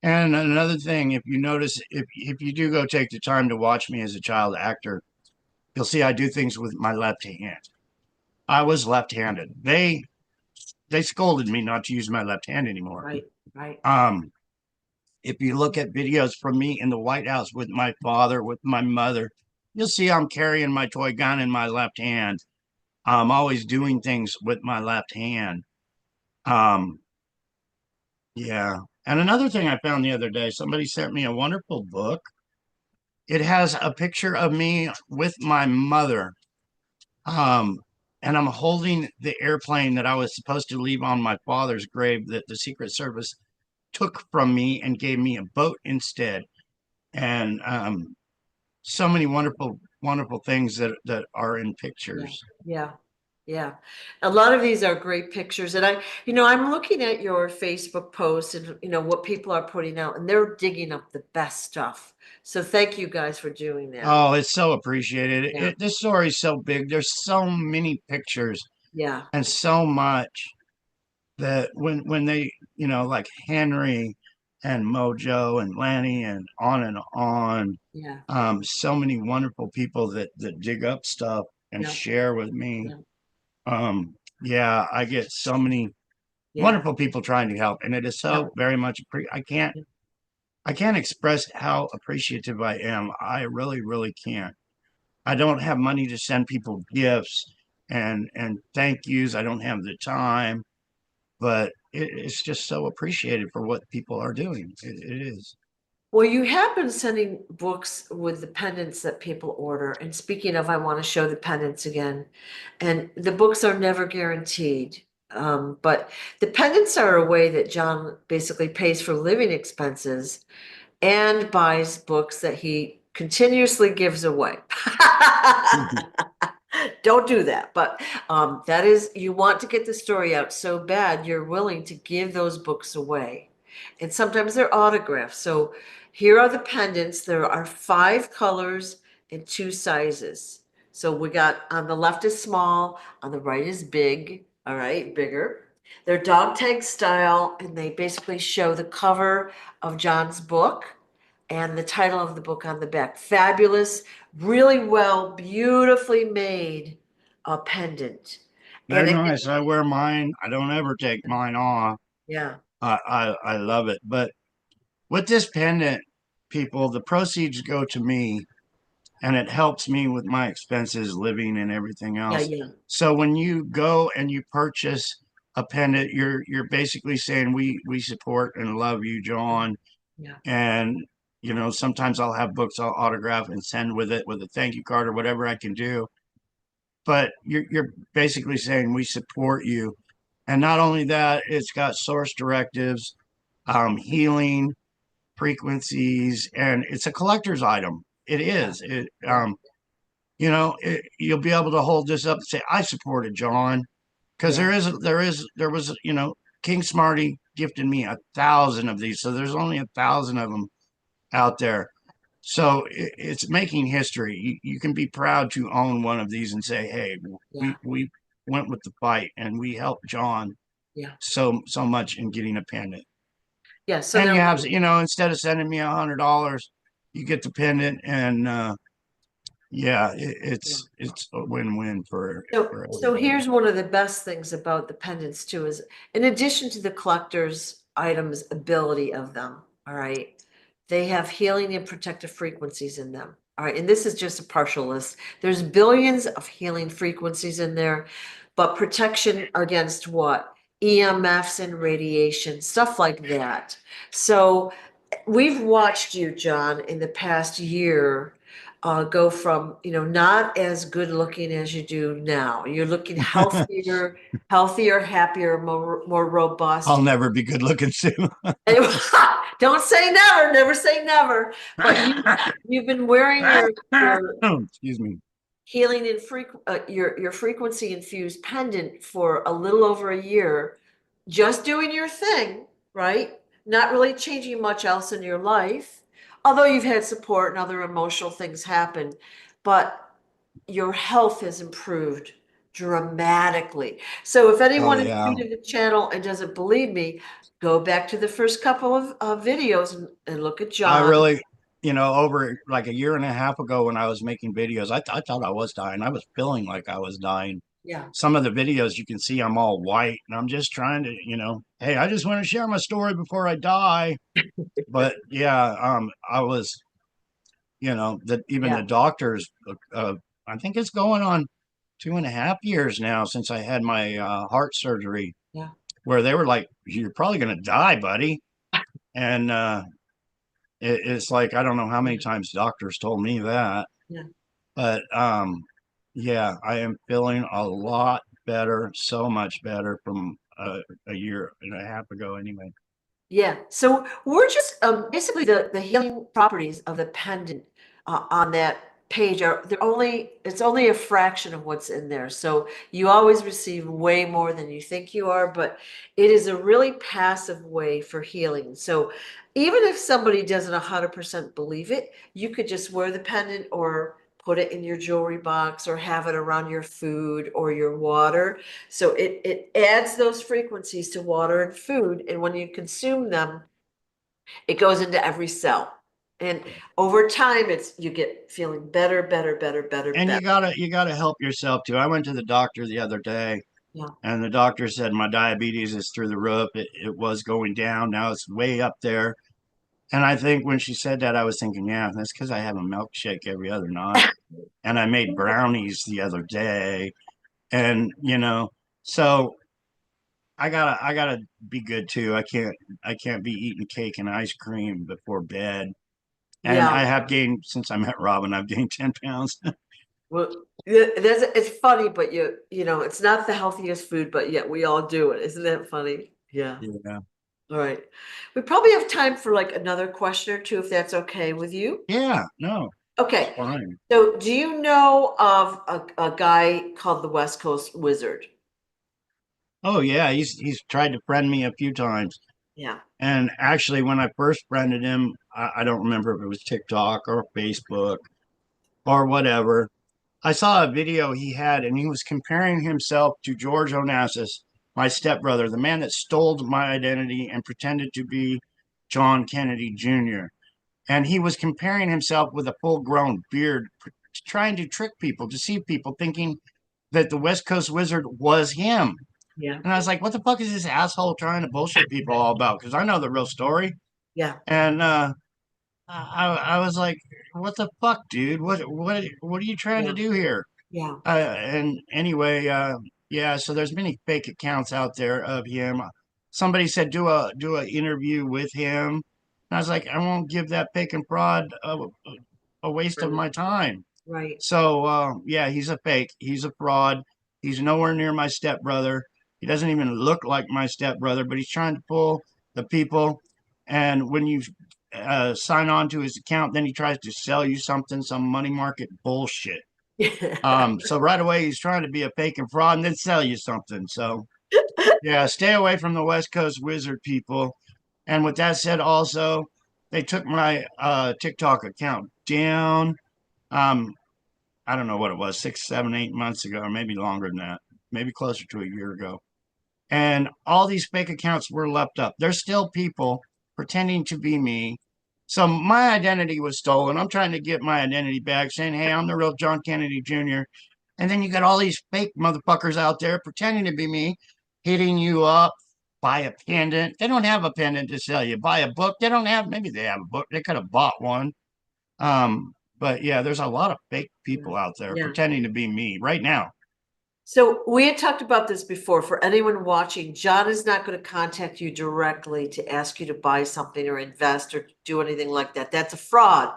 And another thing, if you notice, if you do go take the time to watch me as a child actor, you'll see I do things with my left hand. I was left-handed. They scolded me not to use my left hand anymore. Right, right. Um, if you look at videos from me in the White House with my father, with my mother, you'll see I'm carrying my toy gun in my left hand. I'm always doing things with my left hand. Um, yeah. And another thing I found the other day, somebody sent me a wonderful book. It has a picture of me with my mother. Um, and I'm holding the airplane that I was supposed to leave on my father's grave that the Secret Service took from me and gave me a boat instead. And so many wonderful, wonderful things that are in Yeah, pictures. yeah, yeah. A lot of these are great pictures. And I'm looking at your Facebook posts and, what people are putting out, and they're digging up the best stuff. So thank you guys for doing that. Oh, it's so appreciated. Yeah, This story is so big. There's so many pictures yeah, and so much that when they, like Henry and Mojo and Lanny and on, yeah, so many wonderful people that dig up stuff and yeah, share with me. yeah, Yeah, I get so many yeah, wonderful people trying to help, and it is yeah, so very much I can't express how appreciative I am. I really, really can't. I don't have money to send people gifts and thank yous. I don't have the time, but it's just so appreciated for what people are doing. It is. Well, you have been sending books with the pendants that people order. And speaking of, I want to show the pendants again. And the books are never guaranteed. But the pendants are a way that John basically pays for living expenses and buys books that he continuously gives away. Don't do that. But that is, you want to get the story out so bad, you're willing to give those books away. And sometimes they're autographed. So here are the pendants. There are 5 colors and 2 sizes. So we got on the left is small, on the right is big. All right, bigger. They're dog tag style, and they basically show the cover of John's book and the title of the book on the back. Fabulous, really well, beautifully made pendant. They're And again, nice. I wear mine. I don't ever take mine off. yeah, I love it. But with this pendant, people, the proceeds go to me and it helps me with my expenses, living and everything yeah, else. yeah, So when you go and you purchase a pendant, you're basically saying we support and love you, John. yeah, And sometimes I'll have books I'll autograph and send with it with a thank you card or whatever I can do. But you're basically saying we support you. And not only that, it's got source directives, healing frequencies, and it's a collector's item. It yeah, is. yeah, You'll be able to hold this up and say, I supported John. Because yeah, there was, King Smarty gifted me 1,000 of these. So there's only 1,000 of them out there. So it's making history. You can be proud to own one of these and say, hey, yeah, we went with the fight and we helped John yeah, so much in getting a pendant. yeah. So And now, you have, instead of sending me $100, you get the pendant, and yeah, yeah. it's a win-win So, for so everybody. here's one of the best things about the pendants too is in addition to the collector's items ability of them, all right, they have healing and protective frequencies in them. All right, and this is just a partial list. There's billions of healing frequencies in there, but protection against what? EMFs and radiation, stuff like that. So we've watched you, John, in the past year, go from, not as good looking as you do now. You're looking healthier, happier, more I'll robust. never be good looking soon. Don't say never, never say never. But you've been wearing your Excuse me. healing and your frequency infused pendant for a little over a year, just doing your thing, right? Not really changing much else in your life, although you've had support and other emotional things happen, but your health has improved dramatically. So if Oh anyone is yeah. new to the channel and doesn't believe me, go back to the first couple of videos and look at I John. really over like a year and a half ago when I was making videos, I thought I was dying. I was feeling like I was dying. Yeah. Some of the videos you can see I'm all white and I'm just trying to, hey, I just want to share my story before I die. But yeah, I was, that even the Yeah. doctors, I think it's going on 2.5 years now since I had my heart surgery, Yeah. where they were like, "You're probably gonna die, buddy," and it's like I don't know how many Yeah. times doctors told me that, Yeah. but yeah, I am feeling a lot better, so much better from a year and a half ago, anyway. Yeah, so we're just basically the healing properties of the pendant on that page are it's only a fraction of what's in there. So you always receive way more than you think you are, but it is a really passive way for healing. So even if somebody doesn't 100% believe it, you could just wear the pendant or put it in your jewelry box or have it around your food or your water. So it adds those frequencies to water and food. And when you consume them, it goes into every cell. And over time, you get feeling better, better, better, better, And better. you gotta help yourself too. I went to the doctor the other day, Yeah. and the doctor said my diabetes is through the roof. It was going down, now it's way up there. And I think when she said that, I was thinking, yeah, that's because I have a milkshake every other night, and I made brownies the other day, and so I gotta be good too. I can't be eating cake and ice cream before bed. And Yeah. I have gained since I met Robin. I've gained 10 pounds. Well, it's funny, but it's not the healthiest food, but yet we all do it. Isn't that funny? Yeah. Yeah, All right. We probably have time for like another question or two, if that's okay with you. yeah, no, it's Okay. fine. So do you know of a guy called the West Coast Wizard? Oh yeah, he's tried to friend me a few times. Yeah. And actually, when I first friended him, I don't remember if it was TikTok or Facebook or whatever. I saw a video he had, and he was comparing himself to George Onassis, my stepbrother, the man that stole my identity and pretended to be John Kennedy Jr. And he was comparing himself with a full-grown beard, trying to trick people, deceive people, thinking that the West Coast Wizard was him. Yeah. And I was like, what the fuck is this asshole trying to bullshit people all about? Because I know the real story. Yeah. And I was like, what the fuck, dude? What are you trying to Yeah. do here? Yeah. And anyway, yeah. So there's many fake accounts out there of him. Somebody said do a interview with him. And I was like, I won't give that fake and fraud a waste of Right. my time. Right. So yeah, he's a fake. He's a fraud. He's nowhere near my stepbrother. He doesn't even look like my stepbrother, but he's trying to pull the people. And when you sign on to his account, then he tries to sell you something, some money market bullshit. So right away he's trying to be a fake and fraud and then sell you something. So yeah, stay away from the West Coast Wizard people. And with that said, also they took my TikTok account down. Um, I don't know what it was, 6, 7, 8 months ago, or maybe longer than that, maybe closer to a year ago. And all these fake accounts were left up. There's still people pretending to be me. So my identity was stolen. I'm trying to get my identity back, saying, hey, I'm the real John Kennedy Jr. And then you got all these fake motherfuckers out there pretending to be me, hitting you up. Buy a pendant. They don't have a pendant to sell you. Buy a book. They don't have, maybe they have a book. They could have bought one. But yeah, there's a lot of fake Yeah. people out there Yeah. pretending to be me right now. So we had talked about this before. For anyone watching, John is not going to contact you directly to ask you to buy something or invest or do anything like that. That's a fraud.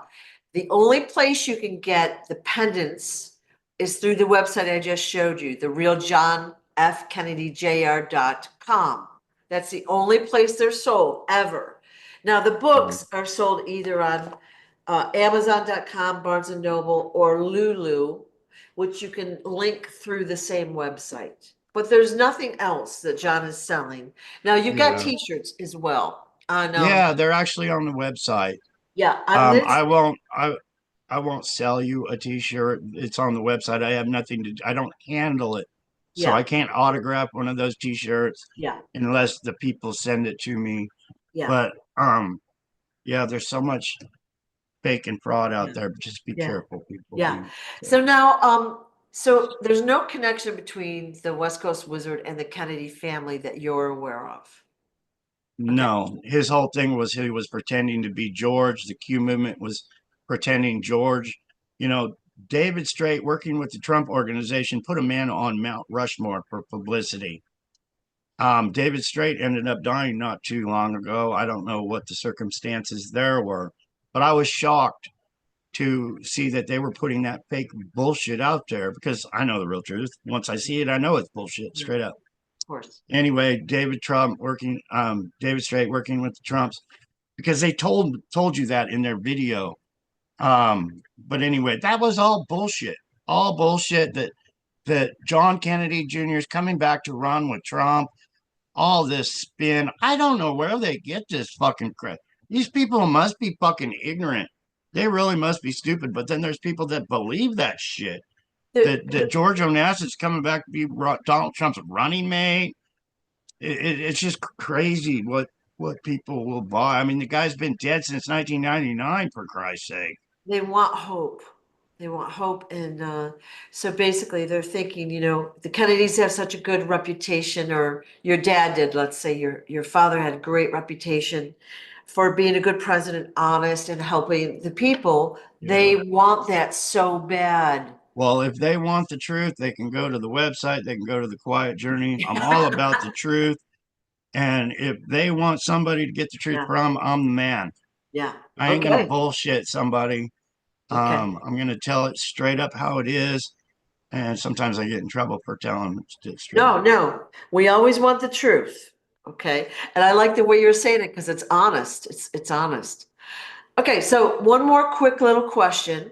The only place you can get the pendants is through the website I just showed you, the real John F. KennedyJR.com. That's the only place they're sold ever. Now, the books are sold either on Amazon.com, Barnes and Noble, or Lulu, which you can link through the same website. But there's nothing else that John is selling. Now you've got Yeah. t-shirts as well. On Yeah, they're actually on the website. yeah, on this, I won't sell you a t-shirt. It's on the website. I have nothing to I don't handle it. So yeah, I can't autograph one of those t-shirts yeah, unless the people send it to me. yeah. But yeah, there's so much fake and fraud out Yeah. there, but just be Yeah. careful, people. Yeah. So now, so there's no connection between the West Coast Wizard and the Kennedy family that you're aware of. Okay. No, his whole thing was he was pretending to be George. The Q movement was pretending George. You know, David Straight, working with the Trump organization, put a man on Mount Rushmore for publicity. David Straight ended up dying not too long ago. I don't know what the circumstances there were, but I was shocked to see that they were putting that fake bullshit out there because I know the real truth. Once I see it, I know it's bullshit Yeah, straight up. of course. Anyway, David Straight working with the Trumps because they told you that in their video. But anyway, that was all bullshit that John Kennedy Jr. is coming back to run with Trump. All this spin. I don't know where they get this fucking crap. These people must be fucking ignorant. They really must be stupid. But then there's people that believe that shit. That George Onassis coming back to be Donald Trump's running mate. It's just crazy what people will buy. I mean, the guy's been dead since 1999, for Christ's sake. They want hope. They want hope. And so basically, they're thinking, the Kennedys have such a good reputation, or your dad did, let's say your father had a great reputation for being a good president, honest, and helping the people. They Yeah. want that so bad. Well, if they want the truth, they can go to the website. They can go to the Quiet Journey. I'm all about the truth. And if they want somebody to get the truth Yeah, from, I'm the man. yeah. I ain't gonna Okay. bullshit somebody. Okay. I'm gonna tell it straight up how it is. And sometimes I get in trouble for telling it straight No, up. no. We always want the truth. Okay. And I like the way you're saying it because it's honest. It's honest. Okay, so one more quick little question.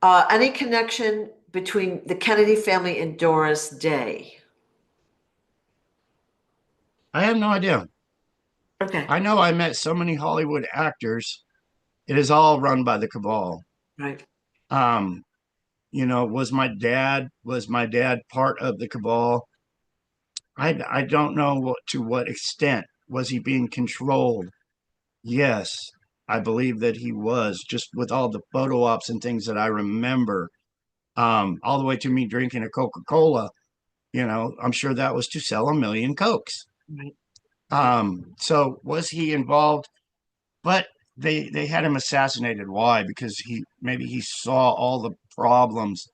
Any connection between the Kennedy family and Doris Day? I have no idea. Okay, I know I met so many Hollywood actors. It is all run by the cabal. right. Um, was my dad part of the cabal? I don't know to what extent was he being controlled. Yes, I believe that he was, just with all the photo ops and things that I remember. All the way to me drinking a Coca-Cola, I'm sure that was to sell 1 million Cokes. Right. So was he involved? But they had him assassinated. Why? Because he saw all the problems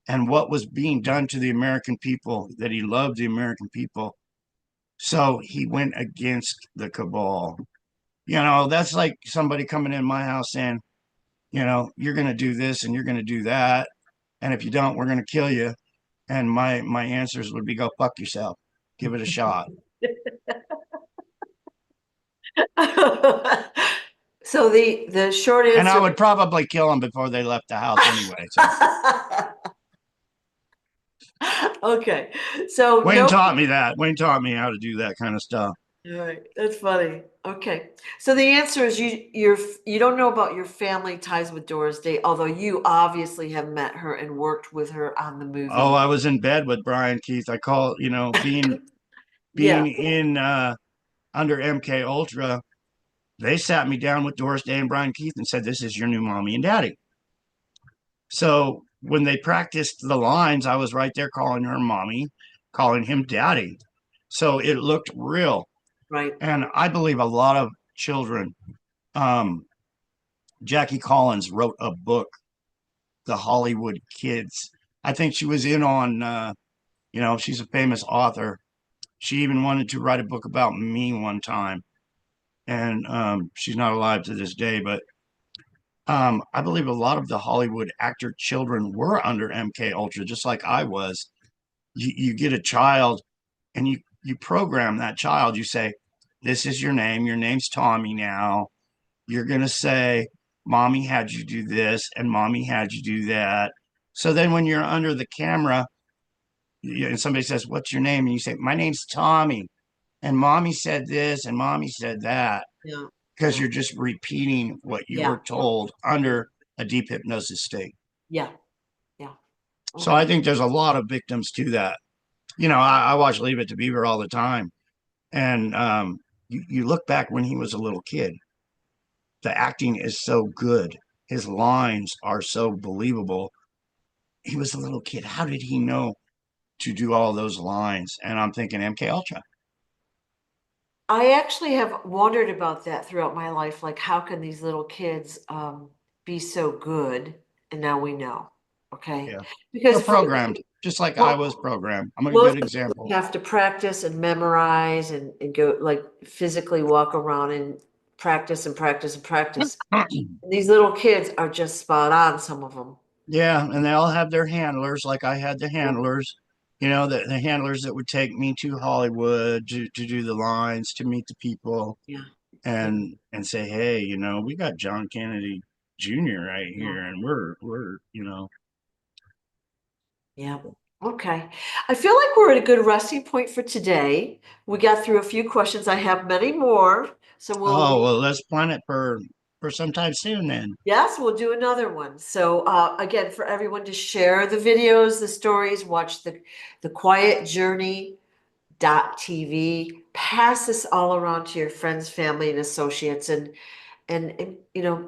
and what was being done to the American people, that he loved the American people. So he went against the cabal. That's like somebody coming in my house saying, you're going to do this and you're going to do that. And if you don't, we're going to kill you. And my answers would be, go fuck yourself. Give it a shot. So the short And I answer. would probably kill them before they left the house anyway. So Okay, so Wayne no. taught me that. Wayne taught me how to do that kind of stuff. All right, that's funny. Okay, so the answer is you don't know about your family ties with Doris Day, although you obviously have met her and worked with her on the Oh, movie. I was in bed with Brian Keith. I call, being Yeah, being in under MK Ultra, they sat me down with Doris Day and Brian Keith and said, "This is your new mommy and daddy." So when they practiced the lines, I was right there calling her mommy, calling him daddy. So it looked real. right. And I believe a lot of children, um, Jackie Collins wrote a book, The Hollywood Kids. I think she was in on, she's a famous author. She even wanted to write a book about me one time. And she's not alive to this day, but I believe a lot of the Hollywood actor children were under MK Ultra, just like I was. You get a child and you program that child. You say, "This is your name. Your name's Tommy now. You're gonna say, Mommy had you do this, and Mommy had you do that." So then when you're under the camera, and somebody says, "What's your name?" and you say, "My name's Tommy, and Mommy said this, and Mommy said that," Yeah, because yeah, you're just repeating what you yeah, were told under a deep hypnosis state. yeah, yeah. So I Okay. think there's a lot of victims to that. I watch Leave It to Beaver all the time. And you look back when he was a little kid, the acting is so good. his lines are so believable. He was a little kid. How did he know to do all those lines? And I'm thinking MK Ultra. I actually have wondered about that throughout my life. Like, how can these little kids be so good? And now we know. Okay. Yeah. They're Because for programmed, just like I was mo- programmed. I'm a most good example. have to practice and memorize and go like physically walk around and practice and practice and practice. And these little kids are just spot on, some of them. Yeah, and they all have their handlers, like I had the handlers, the handlers that would take me to Hollywood to do the lines, to meet the people, Yeah. and say, hey, we got John Kennedy Jr. right Yeah. here, and we're. Yeah. Okay. I feel like we're at a good resting point for today. We got through a few questions. I have many more. So Oh, well, let's plan it for sometime soon then. yes, we'll do another one. So again, for everyone to share the videos, the stories, watch the Quiet Journey TV, pass this all around to your friends, family, and associates, and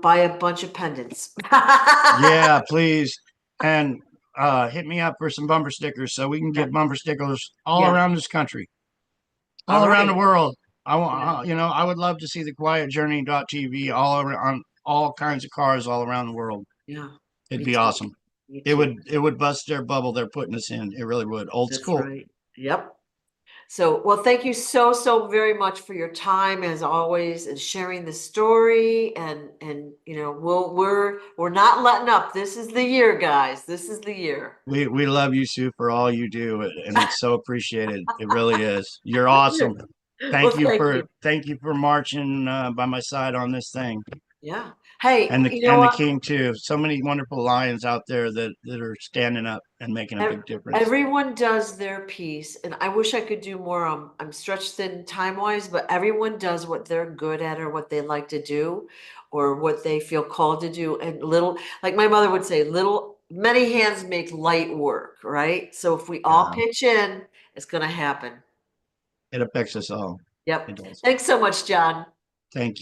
buy a bunch of pendants. Yeah, please. And hit me up for some bumper stickers so we can Yeah. get bumper stickers all Yeah. around this country, All all around the right. world. I Yeah. want, I would love to see the Quiet Journey TV all over on all kinds of cars all around the world. Yeah. It'd Me be too. awesome. Me It too. would bust their bubble they're putting us in. It really would. Old That's school. right. Yep. So, well, thank you so, so very much for your time as always and sharing the story. And we're not letting up. This is the year, guys. This is the year. We love you, Sue, for all you do, and it's so appreciated. It really is. You're awesome. Well, thank you. Thank you for marching by my side on this thing. Yeah. Hey, And the you know and the what? king too. So many wonderful lions out there that are standing up and making a big difference. Everyone does their piece, and I wish I could do more. I'm stretched thin time-wise, but everyone does what they're good at or what they like to do or what they feel called to do. And little, like my mother would say, many hands make light work, right? So if we all Yeah, pitch in, it's gonna happen. it affects us all. It Yep. does. Thanks so much, John. Thank you.